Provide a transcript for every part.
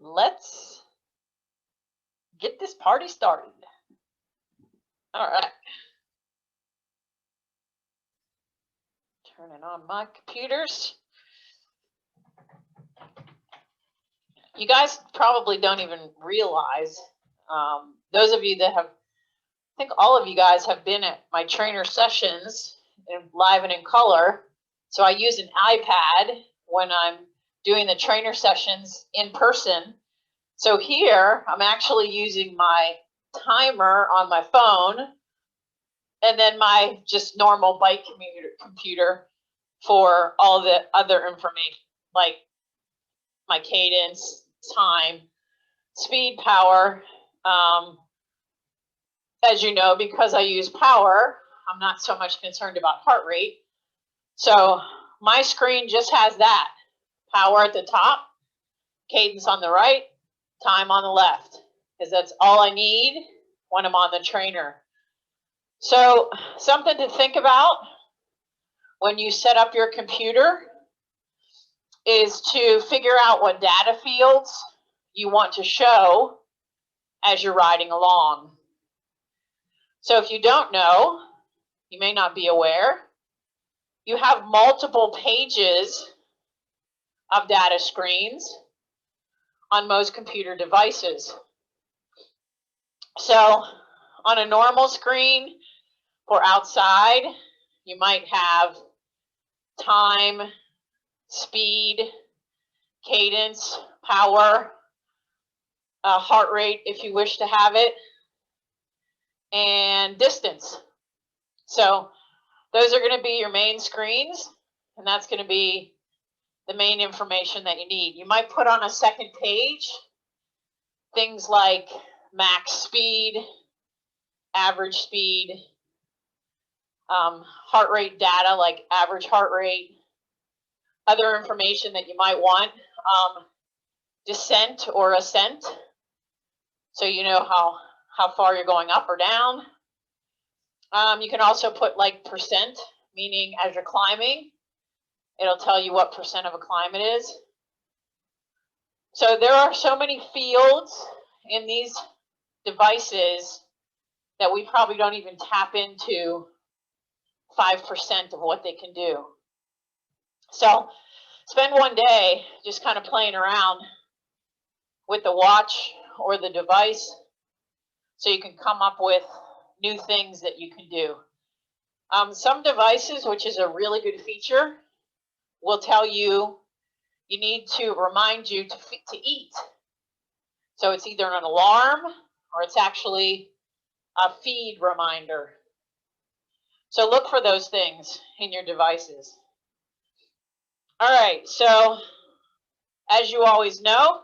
Let's get this party started. All right. Turning on my computers. You guys probably don't even realize, those of you that have, I think all of you guys have been at my trainer sessions in live and in color. So I use an iPad when I'm doing the trainer sessions in person. So here I'm actually using my timer on my phone and then my just normal bike computer for all the other information, like my cadence, time, speed, power. As you know, because I use power, I'm not so much concerned about heart rate. So my screen just has that. Power at the top, cadence on the right, time on the left, because that's all I need when I'm on the trainer. So something to think about when you set up your computer is to figure out what data fields you want to show as you're riding along. So if you don't know, you may not be aware, you have multiple pages of data screens on most computer devices. So on a normal screen for outside, you might have time, speed, cadence, power, heart rate if you wish to have it, and distance. So those are going to be your main screens, and that's going to be the main information that you need. You might put on a second page things like max speed, average speed, heart rate data like average heart rate, other information that you might want, descent or ascent, so you know how far you're going up or down. You can also put like percent, meaning as you're climbing, it'll tell you what percent of a climb it is. So there are so many fields in these devices that we probably don't even tap into 5% of what they can do. So spend one day just kind of playing around with the watch or the device so you can come up with new things that you can do. Some devices, which is a really good feature, will tell you you need to remind you to eat. So it's either an alarm or it's actually a feed reminder. So look for those things in your devices. All right, so as you always know,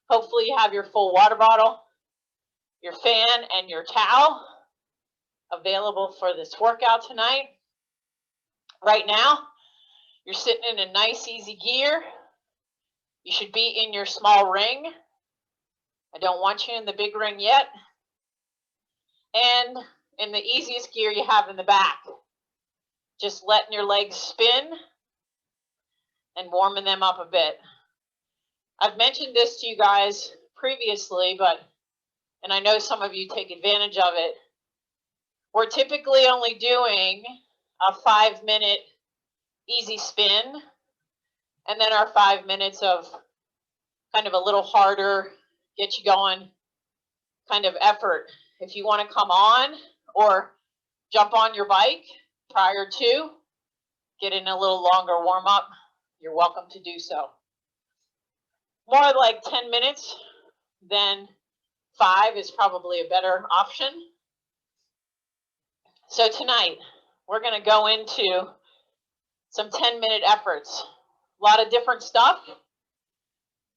hopefully you have your full water bottle, your fan, and your towel available for this workout tonight. Right now, you're sitting in a nice, easy gear. You should be in your small ring. I don't want you in the big ring yet. And in the easiest gear you have in the back. Just letting your legs spin and warming them up a bit. I've mentioned this to you guys previously, and I know some of you take advantage of it. We're typically only doing a 5-minute easy spin, and then our 5 minutes of kind of a little harder, get you going kind of effort. If you want to come on or jump on your bike prior to, get in a little longer warm up, you're welcome to do so. More like 10 minutes than 5 is probably a better option. So tonight, we're going to go into some 10-minute efforts. A lot of different stuff.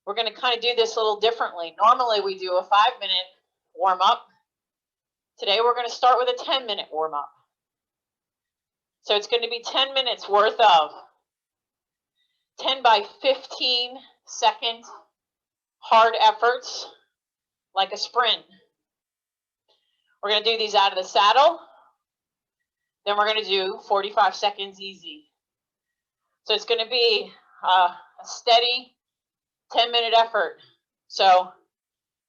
We're going to kind of do this a little differently. Normally, we do a 5-minute warm-up. Today, we're going to start with a 10-minute warm-up. So it's going to be 10 minutes worth of 10 by 15 second hard efforts, like a sprint. We're going to do these out of the saddle. Then we're going to do 45 seconds easy. So it's going to be a steady 10-minute effort. So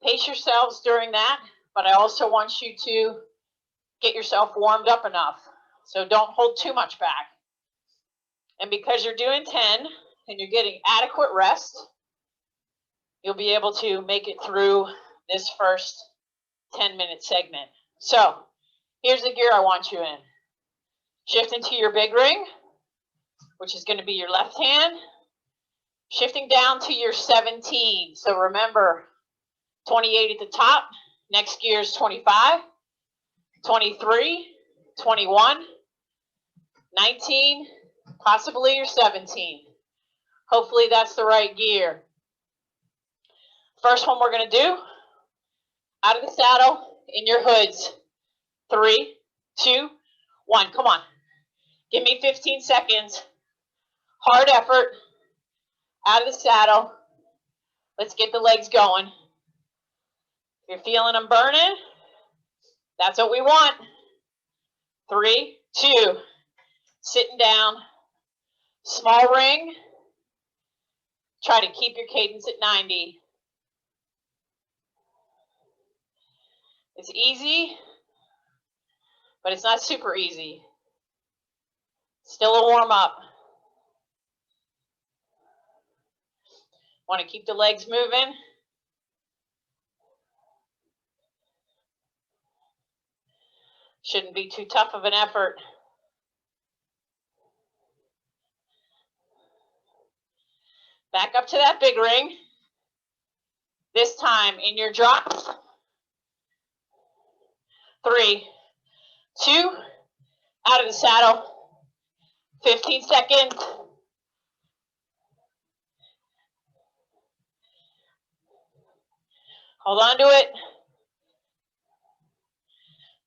pace yourselves during that, but I also want you to get yourself warmed up enough. So don't hold too much back. And because you're doing 10 and you're getting adequate rest, you'll be able to make it through this first 10-minute segment. So here's the gear I want you in. Shift into your big ring, which is going to be your left hand. Shifting down to your 17. So remember, 28 at the top. Next gear is 25, 23, 21, 19, possibly your 17. Hopefully that's the right gear. First one we're going to do, out of the saddle, in your hoods. 3, 2, 1. Come on. Give me 15 seconds. Hard effort. Out of the saddle. Let's get the legs going. If you're feeling them burning, that's what we want. 3, 2. Sitting down. Small ring. Try to keep your cadence at 90. It's easy, but it's not super easy. Still a warm-up. Want to keep the legs moving. Shouldn't be too tough of an effort. Back up to that big ring. This time in your drops. 3, 2, out of the saddle. 15 seconds. Hold on to it.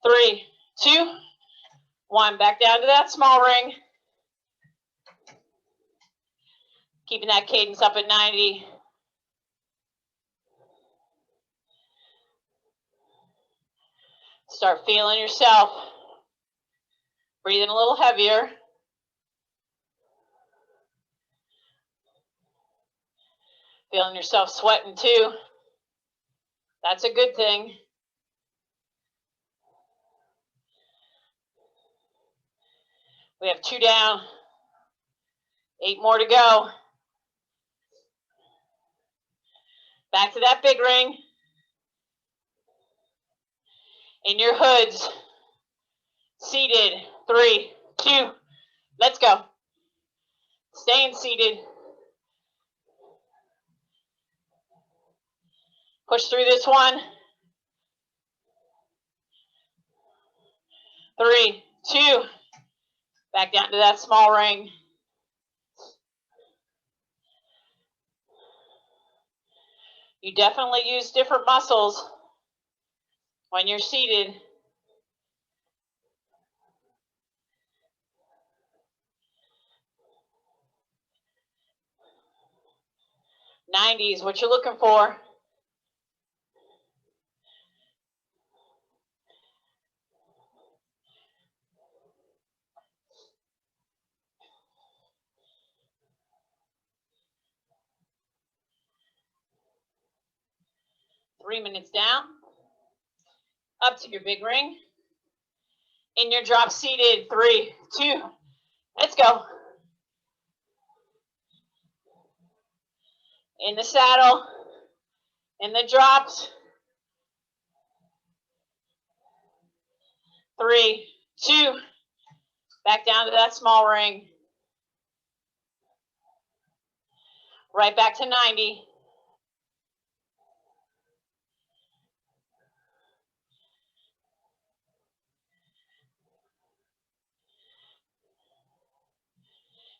3, 2, 1. Back down to that small ring. Keeping that cadence up at 90. Start feeling yourself. Breathing a little heavier. Feeling yourself sweating too. That's a good thing. We have 2 down. 8 more to go. Back to that big ring. In your hoods. Seated. 3, 2. Let's go. Staying seated. Push through this one. 3, 2. Back down to that small ring. You definitely use different muscles when you're seated. '90 is what you're looking for. Three minutes down. Up to your big ring. In your drop seated. 3, 2. Let's go. In the saddle. In the drops. 3, 2. Back down to that small ring. Right back to 90.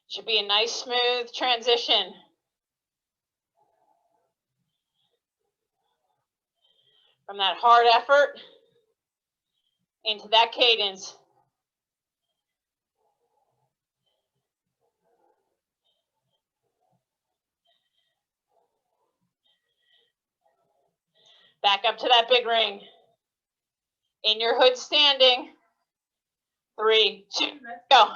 Should be a nice smooth transition. From that hard effort into that cadence. Back up to that big ring. In your hood standing. 3, 2, let's go.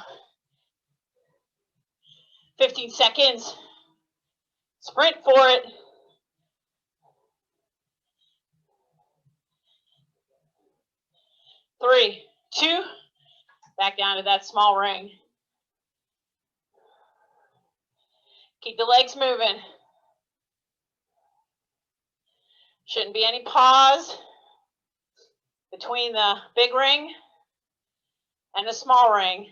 15 seconds. Sprint for it. 3, 2, back down to that small ring. Keep the legs moving. Shouldn't be any pause between the big ring and the small ring.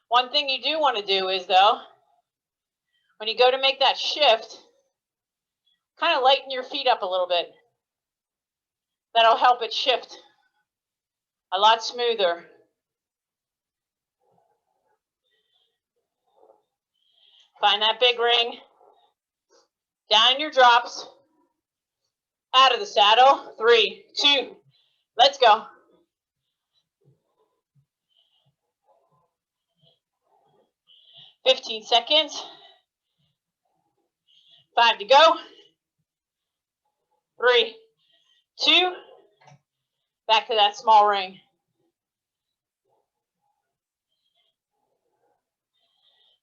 One thing you do want to do is, though, when you go to make that shift, kind of lighten your feet up a little bit. That'll help it shift a lot smoother. Find that big ring. Down in your drops. Out of the saddle. 3, 2, let's go. 15 seconds. 5 to go. 3, 2, back to that small ring.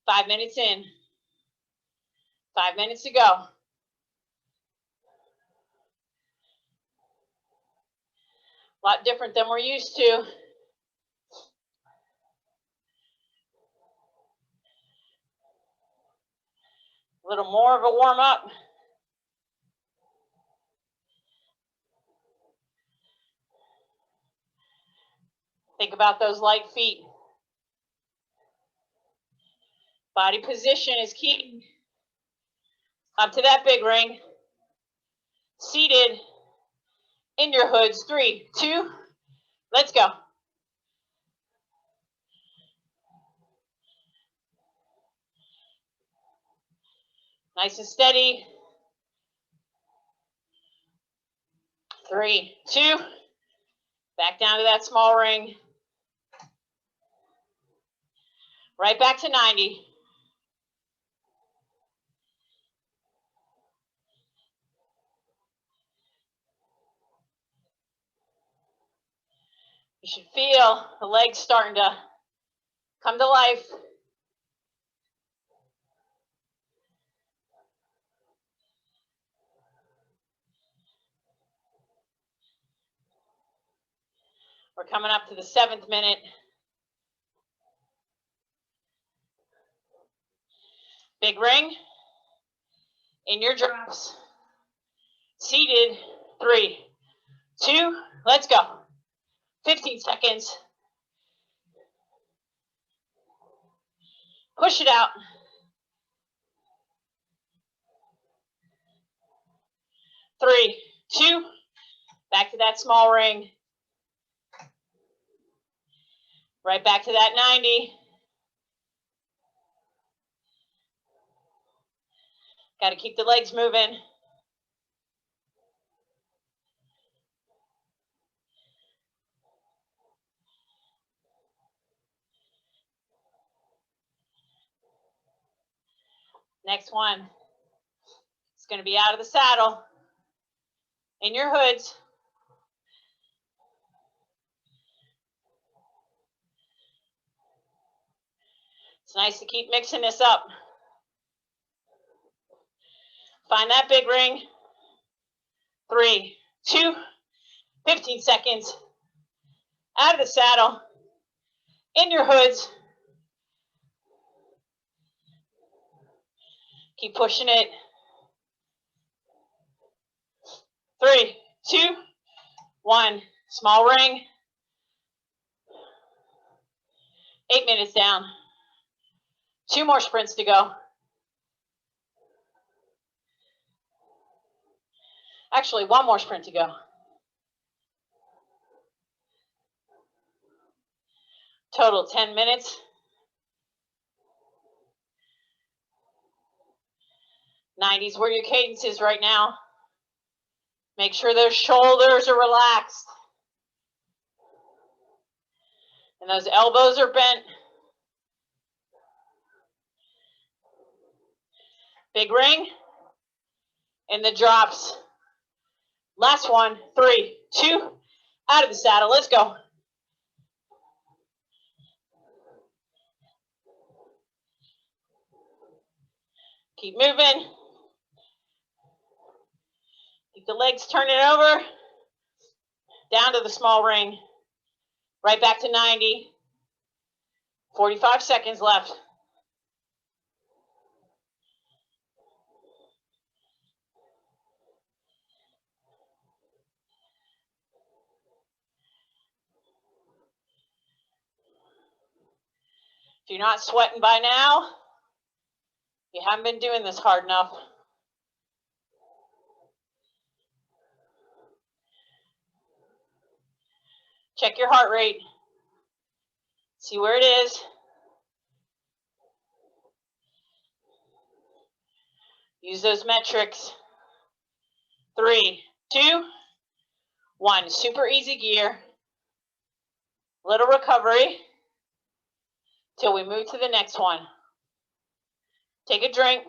5 minutes in. 5 minutes to go. A lot different than we're used to. A little more of a warm up. Think about those light feet. Body position is key. Up to that big ring. Seated in your hoods. 3, 2, let's go. Nice and steady. 3, 2, back down to that small ring. Right back to 90. You should feel the legs starting to come to life. We're coming up to the 7th minute. Big ring. In your drops. Seated. 3, 2, let's go. 15 seconds. Push it out. 3, 2, back to that small ring. Right back to that 90. Got to keep the legs moving. Next one. It's going to be out of the saddle. In your hoods. It's nice to keep mixing this up. Find that big ring. 3, 2, 15 seconds. Out of the saddle. In your hoods. Keep pushing it. 3, 2, 1. Small ring. 8 minutes down. 2 more sprints to go. Actually, 1 more sprint to go. Total 10 minutes. 90's where your cadence is right now. Make sure those shoulders are relaxed. And those elbows are bent. Big ring. In the drops. Last one. 3, 2. Out of the saddle. Let's go. Keep moving. Keep the legs turning over, down to the small ring, right back to 90. 45 seconds left. If you're not sweating by now, you haven't been doing this hard enough. Check your heart rate. See where it is. Use those metrics. 3, 2, 1. Super easy gear. Little recovery till we move to the next one. Take a drink.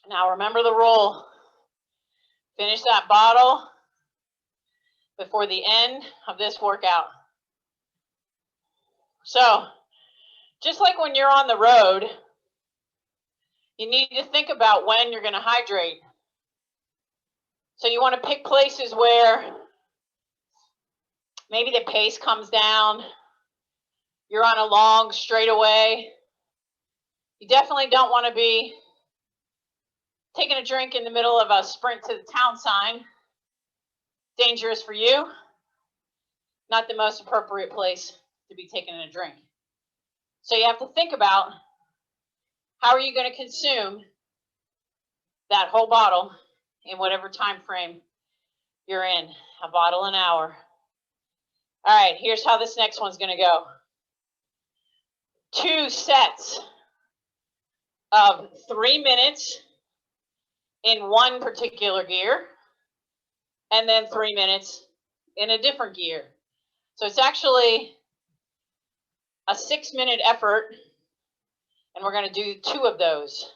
Now remember the rule. Finish that bottle before the end of this workout. So, just like when you're on the road, you need to think about when you're going to hydrate. So you want to pick places where maybe the pace comes down. You're on a long straightaway. You definitely don't want to be taking a drink in the middle of a sprint to the town sign. Dangerous for you. Not the most appropriate place to be taking a drink. So you have to think about how are you going to consume that whole bottle in whatever time frame you're in. A bottle an hour. All right, here's how this next one's going to go. 2 sets of 3 minutes in one particular gear, and then 3 minutes in a different gear. So it's actually a 6-minute effort, and we're going to do 2 of those.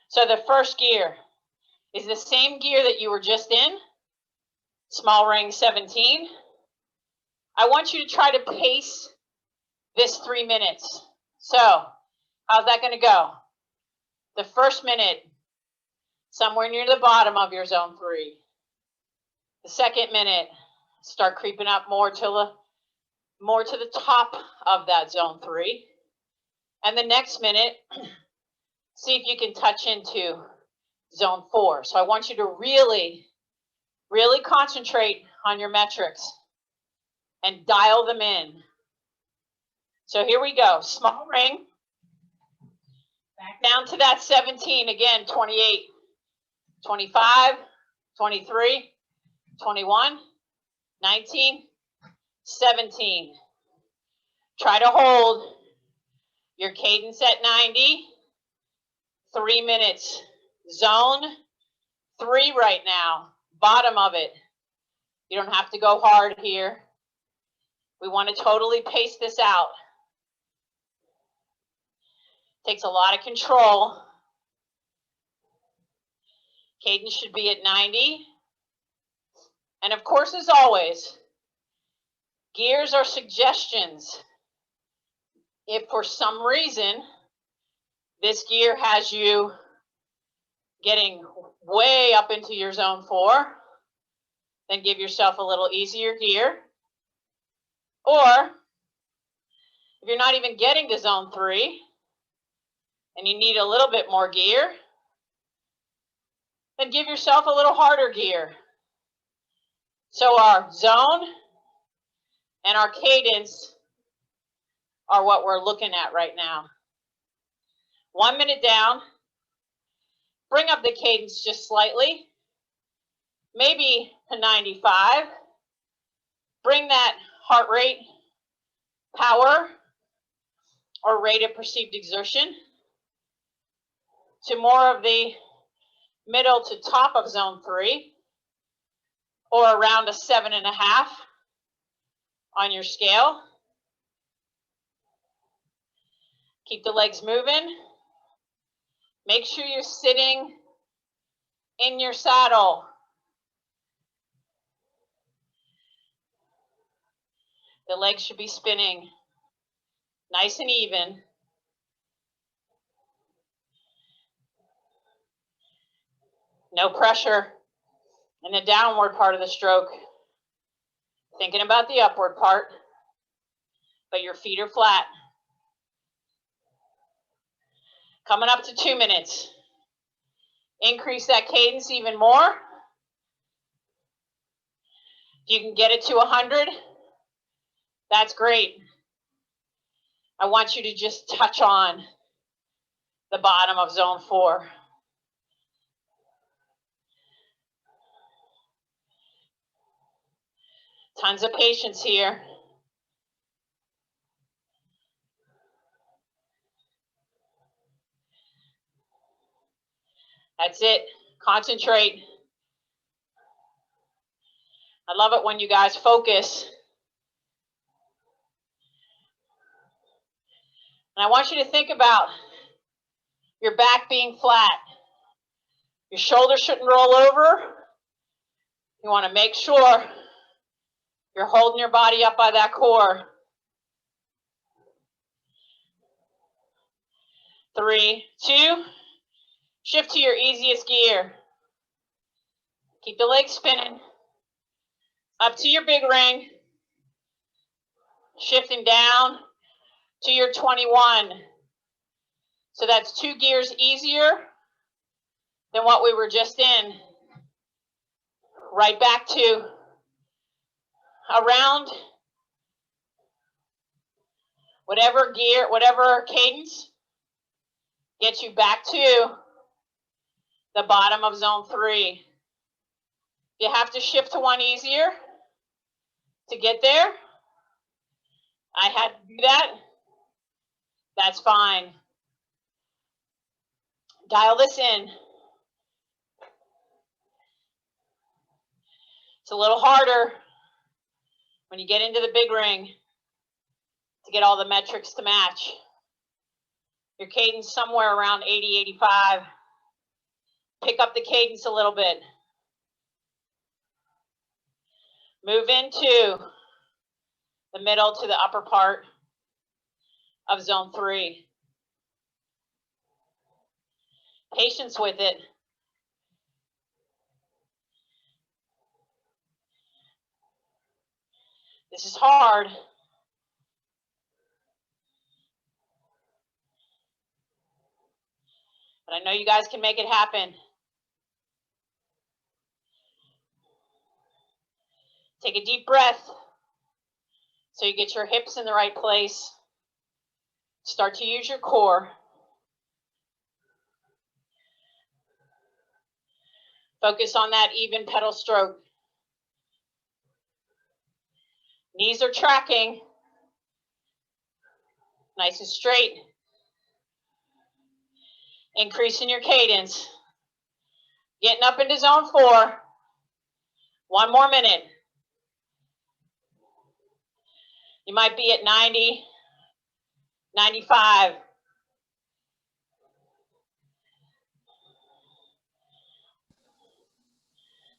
So the first gear is the same gear that you were just in, small ring 17. I want you to try to pace this 3 minutes. So how's that going to go? The first minute, somewhere near the bottom of your zone 3. The second minute, start creeping up more to the top of that zone 3. And the next minute, see if you can touch into zone 4. So I want you to really, really concentrate on your metrics and dial them in. So here we go. Small ring. Back down to that 17 again. 28, 25, 23, 21, 19, 17. Try to hold your cadence at 90. 3 minutes. Zone 3 right now. Bottom of it. You don't have to go hard here. We want to totally pace this out. Takes a lot of control. Cadence should be at 90. And of course, as always, gears are suggestions. If for some reason this gear has you getting way up into your zone 4, then give yourself a little easier gear. Or if you're not even getting to zone 3 and you need a little bit more gear, then give yourself a little harder gear. So our zone and our cadence are what we're looking at right now. 1 minute down. Bring up the cadence just slightly, maybe to 95. Bring that heart rate, power, or rate of perceived exertion to more of the middle to top of zone 3, or around a 7.5 on your scale. Keep the legs moving. Make sure you're sitting in your saddle. The legs should be spinning. Nice and even. No pressure in the downward part of the stroke. Thinking about the upward part, but your feet are flat. Coming up to 2 minutes. Increase that cadence even more. If you can get it to 100, that's great. I want you to just touch on the bottom of zone 4. Tons of patience here. That's it. Concentrate. I love it when you guys focus. And I want you to think about your back being flat. Your shoulders shouldn't roll over. You want to make sure you're holding your body up by that core. 3, 2. Shift to your easiest gear. Keep the legs spinning. Up to your big ring. Shifting down to your 21. So that's 2 gears easier than what we were just in. Right back to around whatever gear, whatever cadence gets you back to the bottom of zone 3. You have to shift to one easier to get there. I had to do that. That's fine. Dial this in. It's a little harder when you get into the big ring to get all the metrics to match. Your cadence somewhere around 80, 85. Pick up the cadence a little bit. Move into the middle to the upper part of zone 3. Patience with it. This is hard. But I know you guys can make it happen. Take a deep breath so you get your hips in the right place. Start to use your core. Focus on that even pedal stroke. Knees are tracking. Nice and straight. Increasing your cadence. Getting up into zone 4. 1 more minute. You might be at 90, 95.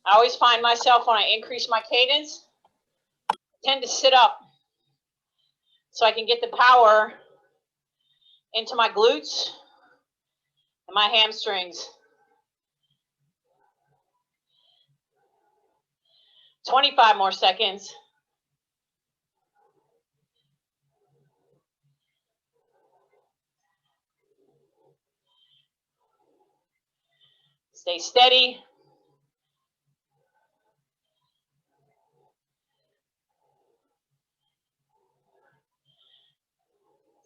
I always find myself when I increase my cadence, I tend to sit up so I can get the power into my glutes and my hamstrings. 25 more seconds. Stay steady.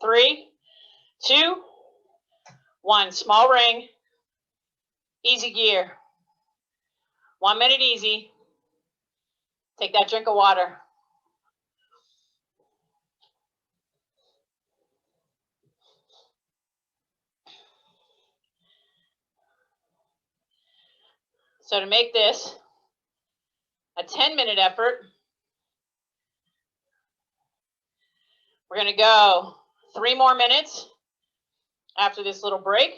Three, 2, 1. Small ring. Easy gear. 1 minute easy. Take that drink of water. So to make this a 10-minute effort, we're going to go 3 more minutes after this little break.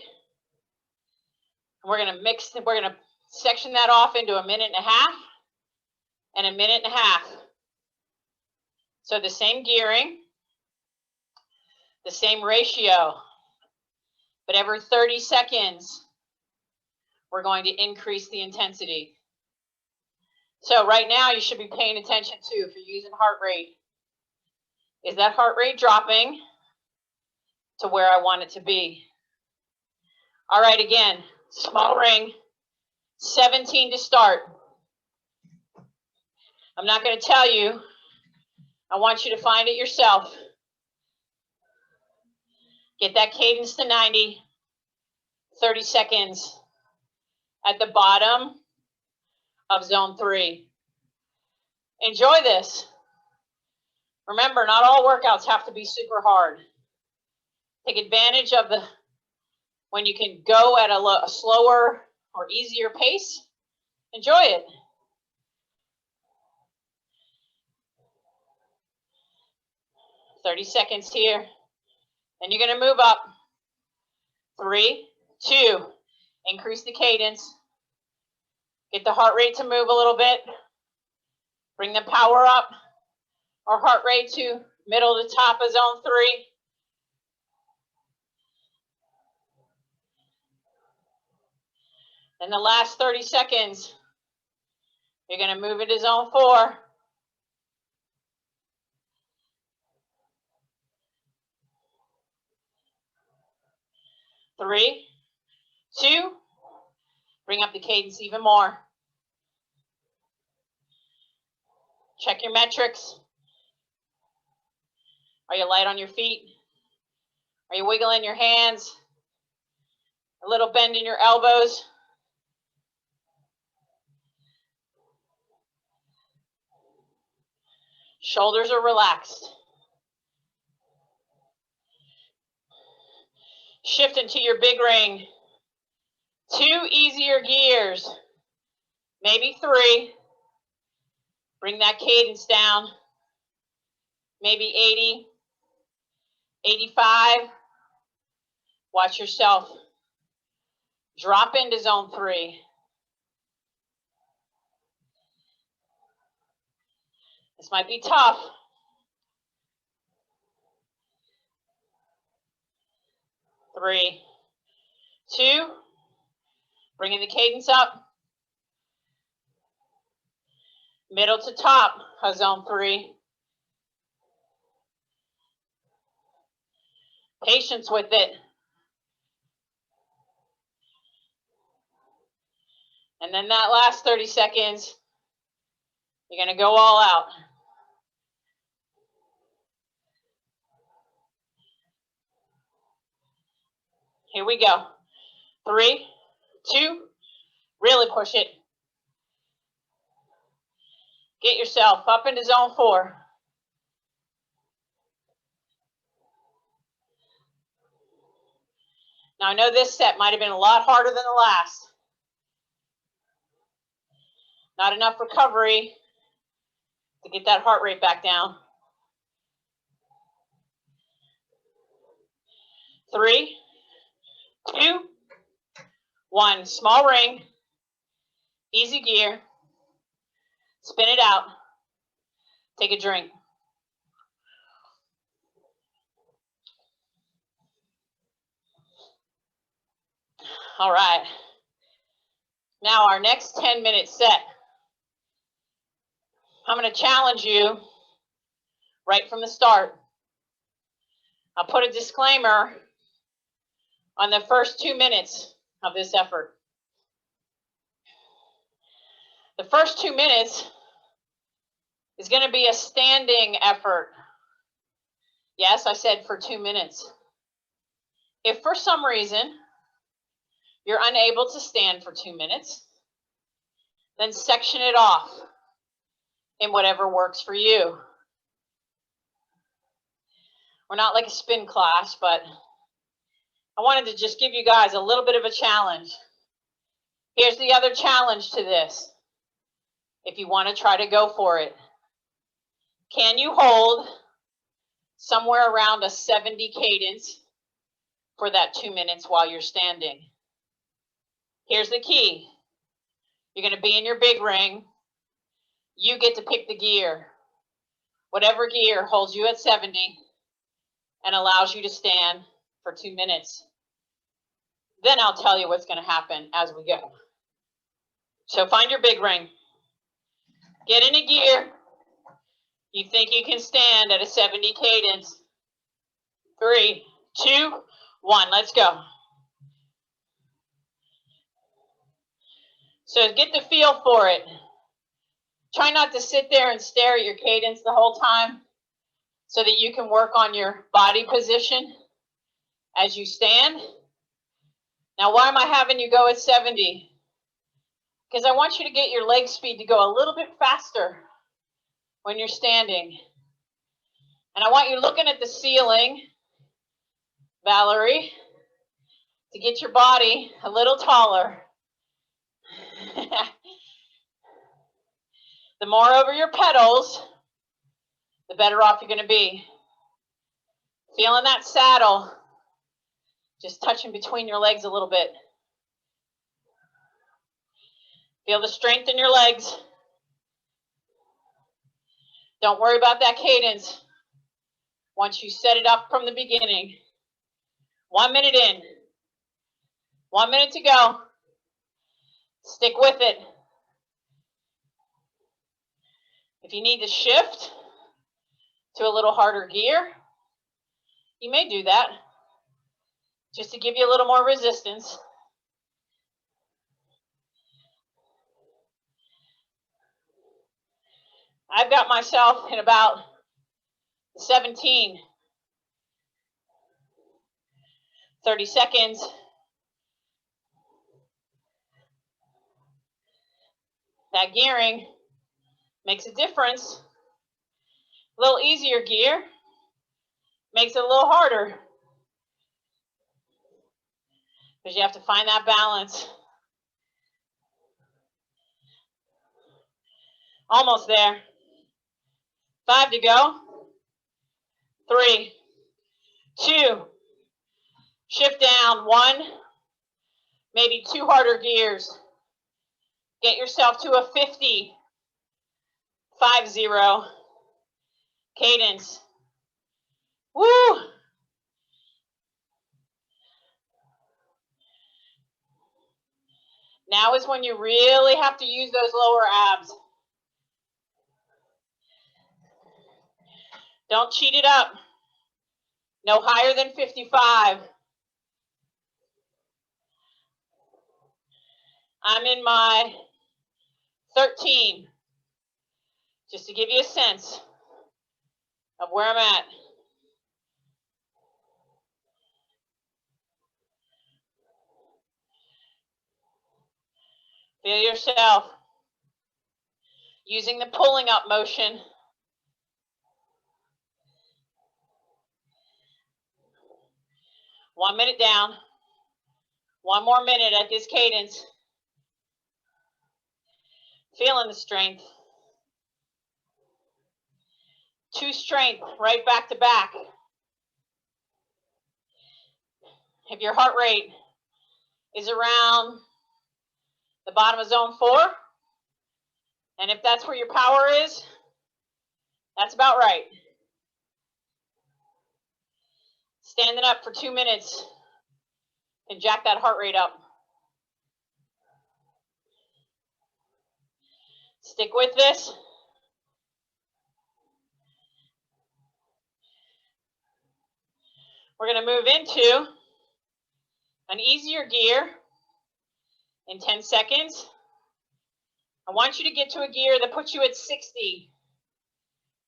And we're going to section that off into a minute and a half and a minute and a half. So the same gearing, the same ratio, but every 30 seconds, we're going to increase the intensity. So right now, you should be paying attention to, if you're using heart rate, is that heart rate dropping to where I want it to be? All right, again, small ring, 17 to start. I'm not going to tell you. I want you to find it yourself. Get that cadence to 90, 30 seconds at the bottom of zone 3. Enjoy this. Remember, not all workouts have to be super hard. Take advantage of when you can go at a slower or easier pace. Enjoy it. Seconds here. Then you're going to move up. 3, 2. Increase the cadence. Get the heart rate to move a little bit. Bring the power up. Our heart rate to middle to top of zone 3. And the last 30 seconds, you're going to move into zone 4. 3, 2. Bring up the cadence even more. Check your metrics. Are you light on your feet? Are you wiggling your hands? A little bend in your elbows. Shoulders are relaxed. Shift into your big ring. 2 easier gears, maybe 3. Bring that cadence down. Maybe 80, 85. Watch yourself. Drop into zone 3. This might be tough. 3, 2. Bringing the cadence up. Middle to top of zone 3. Patience with it. And then that last 30 seconds, you're going to go all out. Here we go. 3, 2. Really push it. Get yourself up into zone 4. Now I know this set might have been a lot harder than the last. Not enough recovery to get that heart rate back down. 3, 2, 1. Small ring. Easy gear. Spin it out. Take a drink. All right. Now our next 10-minute set. I'm going to challenge you right from the start. I'll put a disclaimer on the first 2 minutes of this effort. The first 2 minutes is going to be a standing effort. Yes, I said for 2 minutes. If for some reason you're unable to stand for 2 minutes, then section it off in whatever works for you. We're not like a spin class, but I wanted to just give you guys a little bit of a challenge. Here's the other challenge to this, if you want to try to go for it. Can you hold somewhere around a 70 cadence for that 2 minutes while you're standing? Here's the key. You're going to be in your big ring. You get to pick the gear. Whatever gear holds you at 70, and allows you to stand for 2 minutes. Then I'll tell you what's going to happen as we go. So find your big ring. Get in a gear. You think you can stand at a 70 cadence. 3, 2, 1. Let's go. So get the feel for it. Try not to sit there and stare at your cadence the whole time so that you can work on your body position as you stand. Now, why am I having you go at 70? Because I want you to get your leg speed to go a little bit faster when you're standing. And I want you looking at the ceiling, Valerie, to get your body a little taller. The more over your pedals, the better off you're going to be. Feeling that saddle, just touching between your legs a little bit. Feel the strength in your legs. Don't worry about that cadence. Once you set it up from the beginning. 1 minute in. 1 minute to go. Stick with it. If you need to shift to a little harder gear, you may do that, just to give you a little more resistance. I've got myself in about 17, 30 seconds. That gearing makes a difference. A little easier gear makes it a little harder because you have to find that balance. Almost there. 5 to go. 3, 2, shift down. 1, maybe 2 harder gears. Get yourself to a 50, 5-0 cadence. Woo! Now is when you really have to use those lower abs. Don't cheat it up. No higher than 55. I'm in my 13, just to give you a sense of where I'm at. Feel yourself using the pulling up motion. One minute down. 1 more minute at this cadence. Feeling the strength. 2 strength right back to back. If your heart rate is around the bottom of zone 4, and if that's where your power is, that's about right. Standing up for 2 minutes can jack that heart rate up. Stick with this. We're going to move into an easier gear in 10 seconds. I want you to get to a gear that puts you at 60.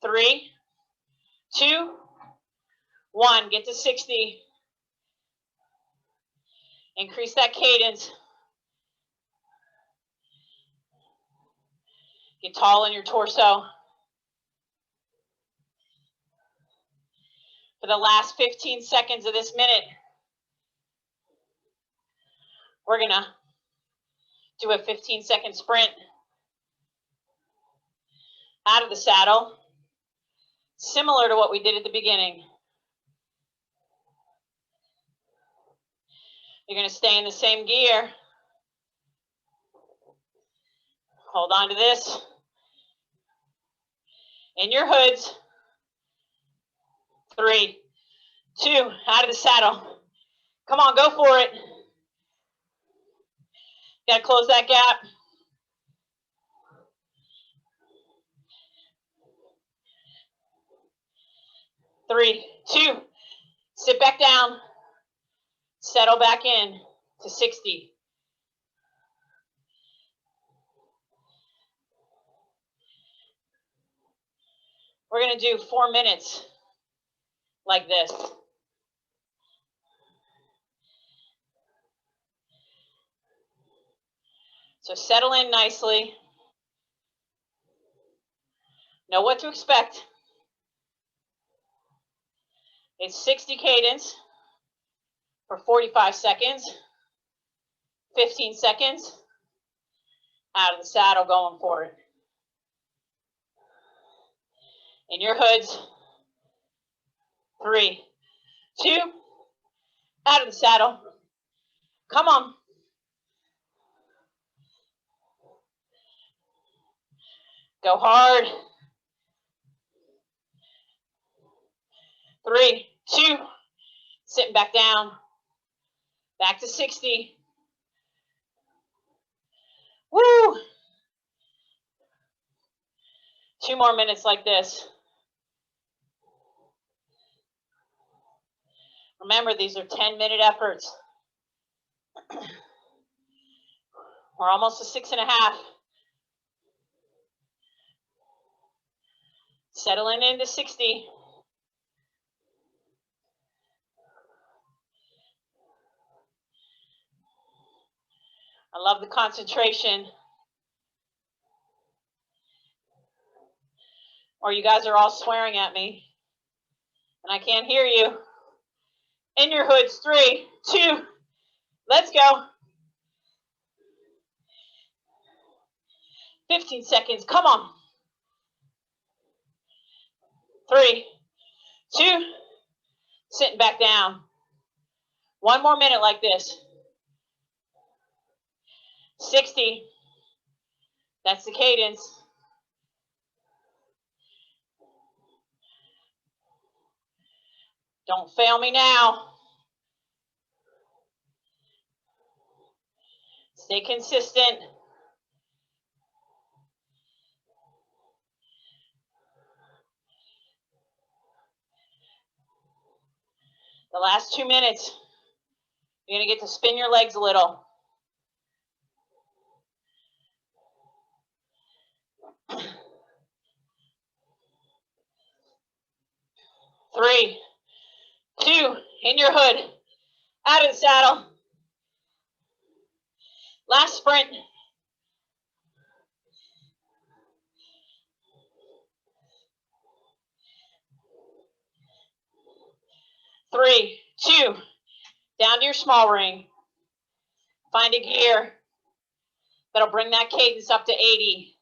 3, 2, 1. Get to 60. Increase that cadence. Get tall in your torso. For the last 15 seconds of this minute, we're going to do a 15-second sprint out of the saddle, similar to what we did at the beginning. You're going to stay in the same gear. Hold on to this. In your hoods. 3, 2, out of the saddle. Come on, go for it. Gotta close that gap. 3, 2, sit back down, settle back in to 60. We're gonna do 4 minutes like this. So settle in nicely. Know what to expect. It's 60 cadence for 45 seconds, 15 seconds, out of the saddle going for it. In your hoods, 3, 2, out of the saddle. Come on. Go hard. 3, 2, sitting back down. Back to 60. Woo! 2 more minutes like this. Remember, these are 10-minute efforts. We're almost to 6.5. Settling into 60. I love the concentration. Or you guys are all swearing at me, and I can't hear you. In your hoods, 3, 2, let's go. 15 seconds, come on. 3, 2, sitting back down. 1 more minute like this. 60, that's the cadence. Don't fail me now. Stay consistent. The last 2 minutes, you're going to get to spin your legs a little. Three, 2, in your hood, out of the saddle. Last sprint. 3, 2, down to your small ring. Find a gear that'll bring that cadence up to 80.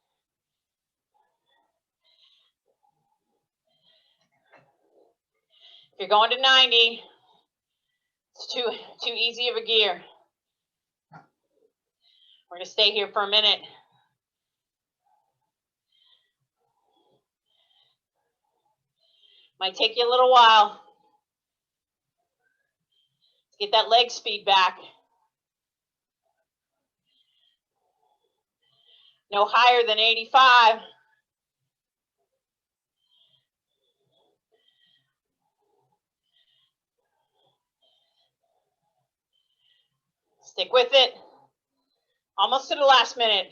If you're going to 90, it's too easy of a gear. We're going to stay here for a minute. Might take you a little while to get that leg speed back. No higher than 85. Stick with it. Almost to the last minute.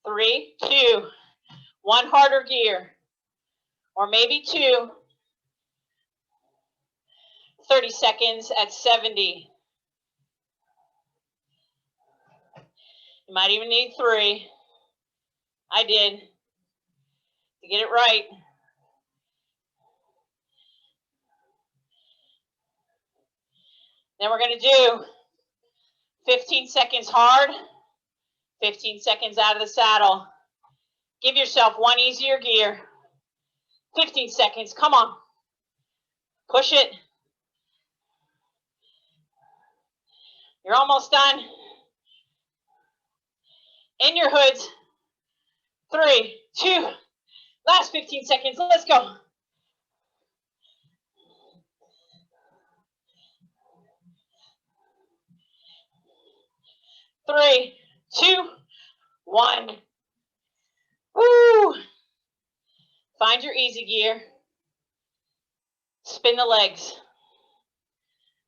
3, 2, 1 harder gear, or maybe 2. 30 seconds at 70. You might even need 3. I did to get it right. Then we're going to do 15 seconds hard, 15 seconds out of the saddle. Give yourself 1 easier gear. 15 seconds, come on. Push it. You're almost done. In your hoods. 3, 2, last 15 seconds. Let's go. 3, 2, 1. Woo! Find your easy gear. Spin the legs.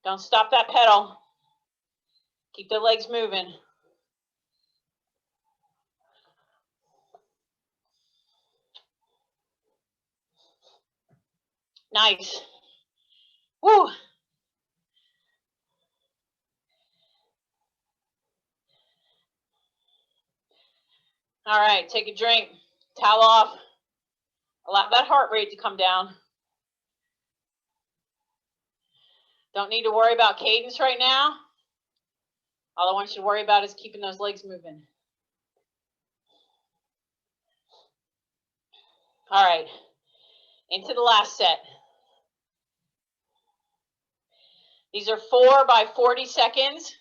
Don't stop that pedal. Keep the legs moving. Nice. Woo! All right, take a drink, towel off. Allow that heart rate to come down. Don't need to worry about cadence right now. All I want you to worry about is keeping those legs moving. All right, into the last set. These are 4 by 40 seconds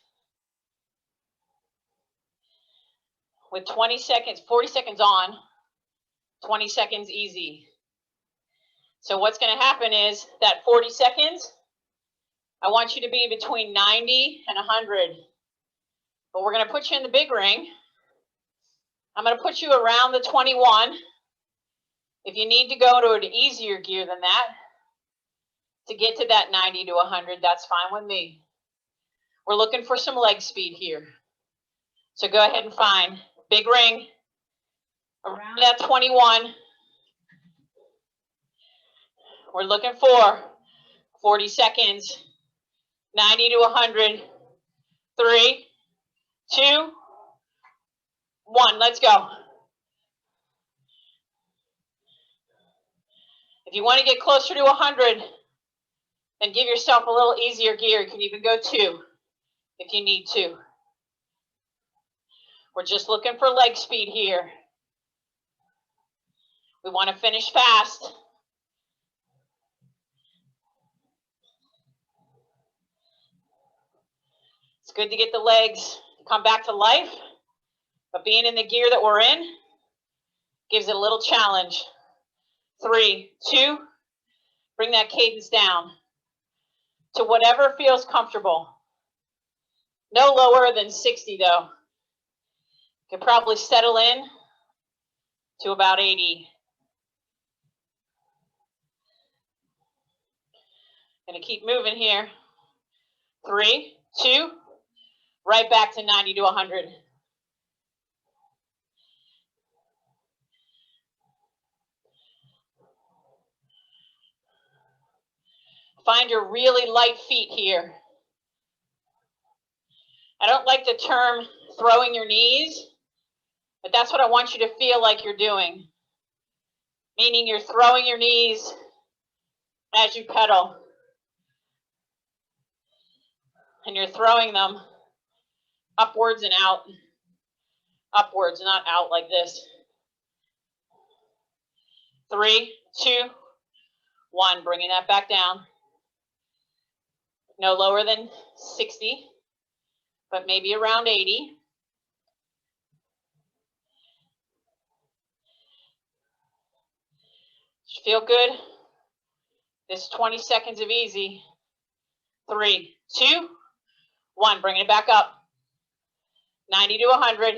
with 20 seconds, 40 seconds on, 20 seconds easy. So what's going to happen is that 40 seconds, I want you to be between 90 and 100. But we're going to put you in the big ring. I'm going to put you around the 21. If you need to go to an easier gear than that, to get to that 90 to 100, that's fine with me. We're looking for some leg speed here. So go ahead and find big ring around that 21. We're looking for 40 seconds, 90 to 100. 3, 2, 1. Let's go. If you want to get closer to 100, then give yourself a little easier gear. You can even go 2 if you need to. We're just looking for leg speed here. We want to finish fast. It's good to get the legs come back to life, but being in the gear that we're in gives it a little challenge. 3, 2, bring that cadence down to whatever feels comfortable. No lower than 60 though. You can probably settle in to about 80. Gonna keep moving here. 3, 2, right back to 90 to 100. Find your really light feet here. I don't like the term throwing your knees, but that's what I want you to feel like you're doing. Meaning you're throwing your knees as you pedal. And you're throwing them upwards and out. Upwards, not out like this. 3, 2, 1. Bringing that back down. No lower than 60, but maybe around 80. Feel good? This is 20 seconds of easy. 3, 2, 1. Bring it back up. 90 to 100.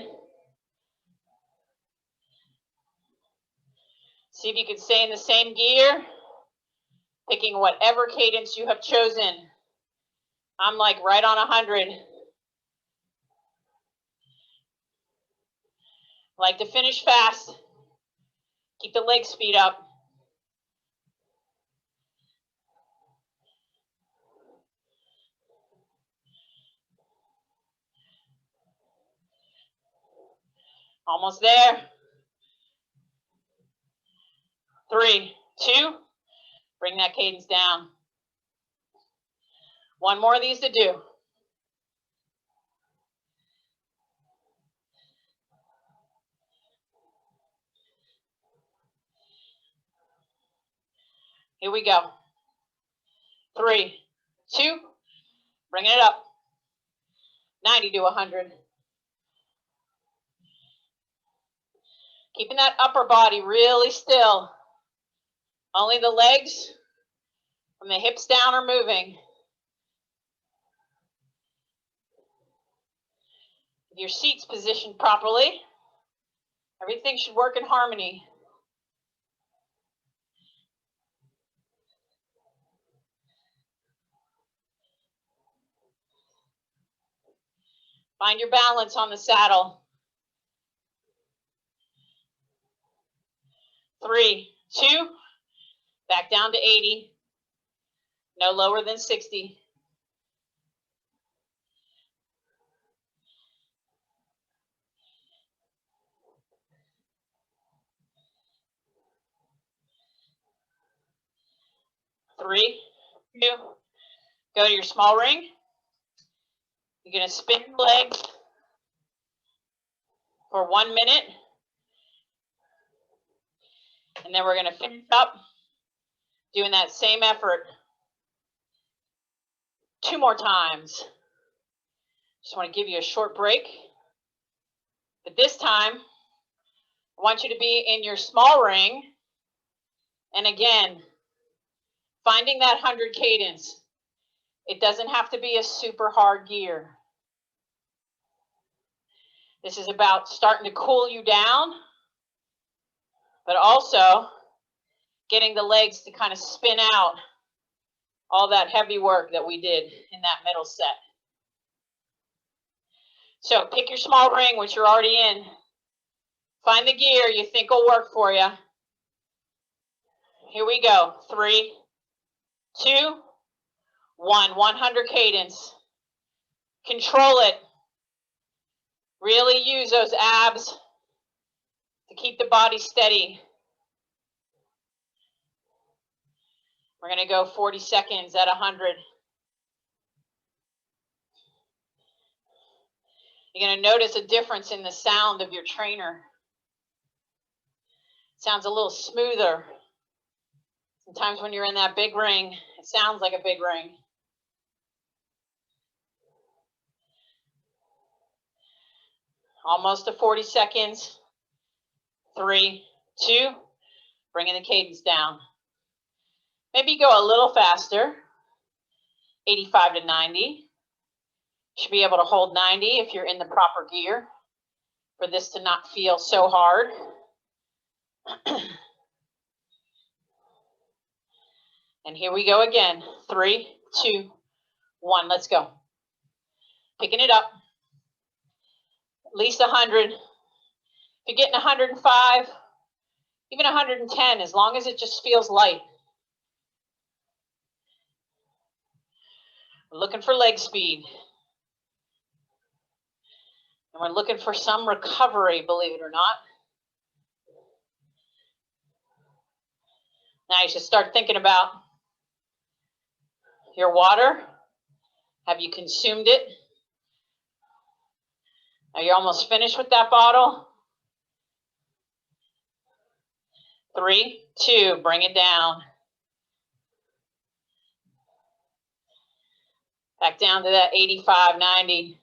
See if you can stay in the same gear, picking whatever cadence you have chosen. I'm like right on 100. Like to finish fast. Keep the leg speed up. Almost there. 3, 2, bring that cadence down. One more of these to do. Here we go. 3, 2, bringing it up. 90 to 100. Keeping that upper body really still. Only the legs from the hips down are moving. If your seat's positioned properly, everything should work in harmony. Find your balance on the saddle. 3, 2, back down to 80, no lower than 60. Three, 2, go to your small ring. You're going to spin your legs for 1 minute. And then we're going to finish up doing that same effort 2 more times. Just want to give you a short break. But this time, I want you to be in your small ring. And again, finding that 100 cadence. It doesn't have to be a super hard gear. This is about starting to cool you down, but also getting the legs to kind of spin out all that heavy work that we did in that middle set. So pick your small ring, which you're already in. Find the gear you think will work for you. Here we go. 3, 2, 1. 100 cadence. Control it. Really use those abs to keep the body steady. We're going to go 40 seconds at 100. You're going to notice a difference in the sound of your trainer. It sounds a little smoother. Sometimes when you're in that big ring, it sounds like a big ring. Almost to 40 seconds. 3, 2, bringing the cadence down. Maybe go a little faster, 85 to 90. You should be able to hold 90 if you're in the proper gear for this to not feel so hard. And here we go again. 3, 2, 1. Let's go. Picking it up. At least 100. If you're getting 105, even 110, as long as it just feels light. We're looking for leg speed. And we're looking for some recovery, believe it or not. Now you should start thinking about your water. Have you consumed it? Are you almost finished with that bottle? 3, 2, bring it down. Back down to that 85, 90.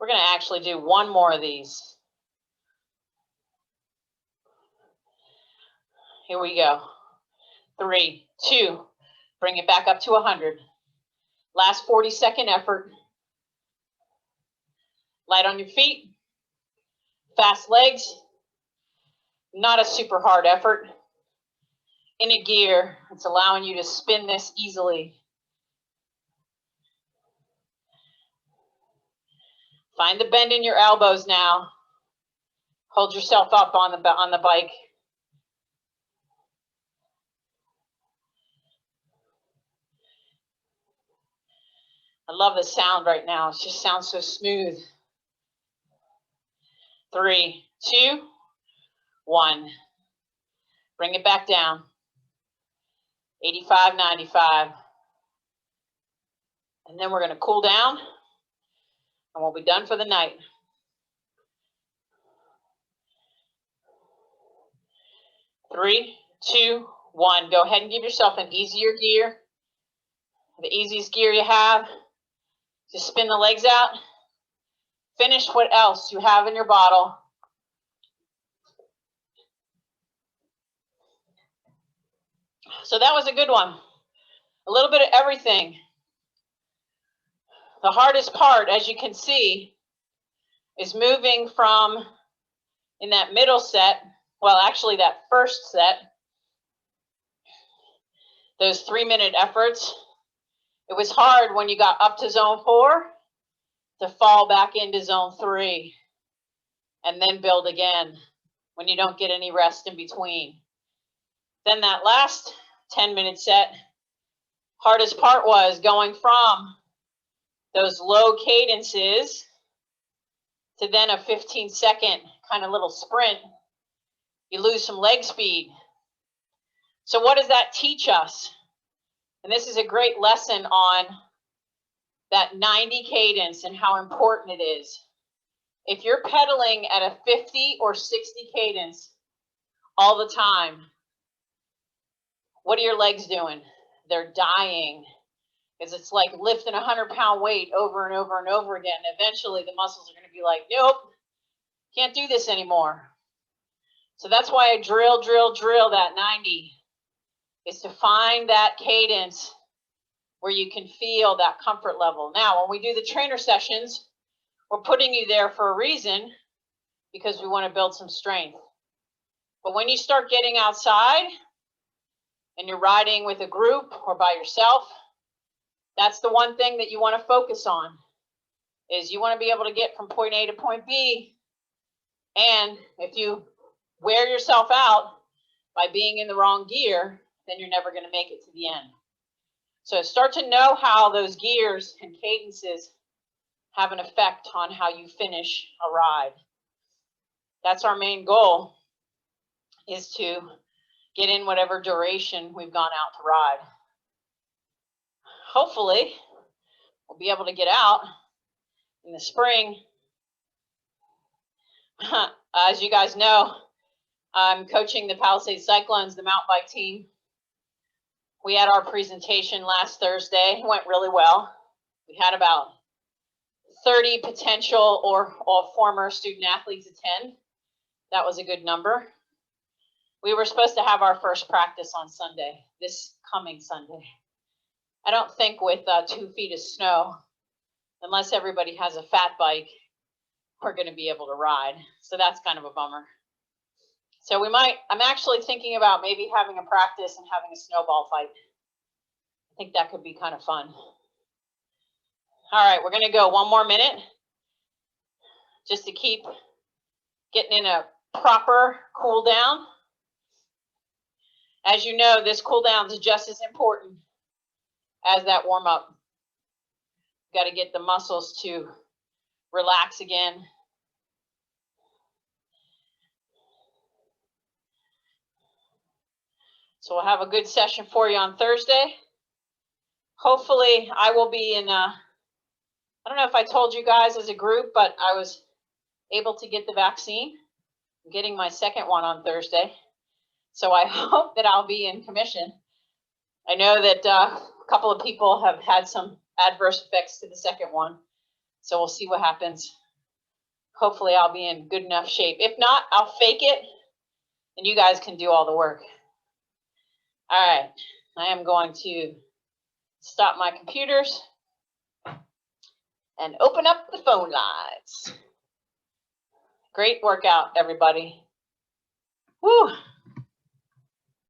We're going to actually do 1 more of these. Here we go. 3, 2, bring it back up to 100. Last 40-second effort. Light on your feet. Fast legs. Not a super hard effort. In a gear, it's allowing you to spin this easily. Find the bend in your elbows now. Hold yourself up on the bike. I love the sound right now. It just sounds so smooth. 3, 2, 1. Bring it back down. 85, 95. And then we're going to cool down and we'll be done for the night. 3, 2, 1. Go ahead and give yourself an easier gear. The easiest gear you have. Just spin the legs out. Finish what else you have in your bottle. So that was a good one. A little bit of everything. The hardest part, as you can see, is moving from in that middle set, well, actually that first set, those 3-minute efforts. It was hard when you got up to zone 4 to fall back into zone 3 and then build again when you don't get any rest in between. Then that last 10-minute set, hardest part was going from those low cadences to then a 15-second kind of little sprint. You lose some leg speed. So what does that teach us? And this is a great lesson on that 90 cadence and how important it is. If you're pedaling at a 50 or 60 cadence all the time, what are your legs doing? They're dying, because it's like lifting a 100-pound weight over and over and over again. Eventually the muscles are going to be like, nope, can't do this anymore. So that's why I drill that 90, is to find that cadence where you can feel that comfort level. Now, when we do the trainer sessions, we're putting you there for a reason, because we want to build some strength. But when you start getting outside and you're riding with a group or by yourself, that's the one thing that you want to focus on, is you want to be able to get from point A to point B. And if you wear yourself out by being in the wrong gear, then you're never going to make it to the end. So start to know how those gears and cadences have an effect on how you finish a ride. That's our main goal, is to get in whatever duration we've gone out to ride. Hopefully, we'll be able to get out in the spring. As you guys know, I'm coaching the Palisades Cyclones, the mountain bike team. We had our presentation last Thursday. It went really well. We had about 30 potential or former student athletes attend. That was a good number. We were supposed to have our first practice on Sunday, this coming Sunday. I don't think with 2 feet of snow, unless everybody has a fat bike, we're going to be able to ride. So that's kind of a bummer. So I'm actually thinking about maybe having a practice and having a snowball fight. I think that could be kind of fun. All right, we're going to go 1 more minute just to keep getting in a proper cool down. As you know, this cool down is just as important as that warm up. Got to get the muscles to relax again. So we'll have a good session for you on Thursday. Hopefully I will be in, I don't know if I told you guys as a group, but I was able to get the vaccine. I'm getting my second one on Thursday. So I hope that I'll be in commission. I know that a couple of people have had some adverse effects to the second one. So we'll see what happens. Hopefully I'll be in good enough shape. If not, I'll fake it and you guys can do all the work. All right, I am going to stop my computers and open up the phone lines. Great workout, everybody. Woo!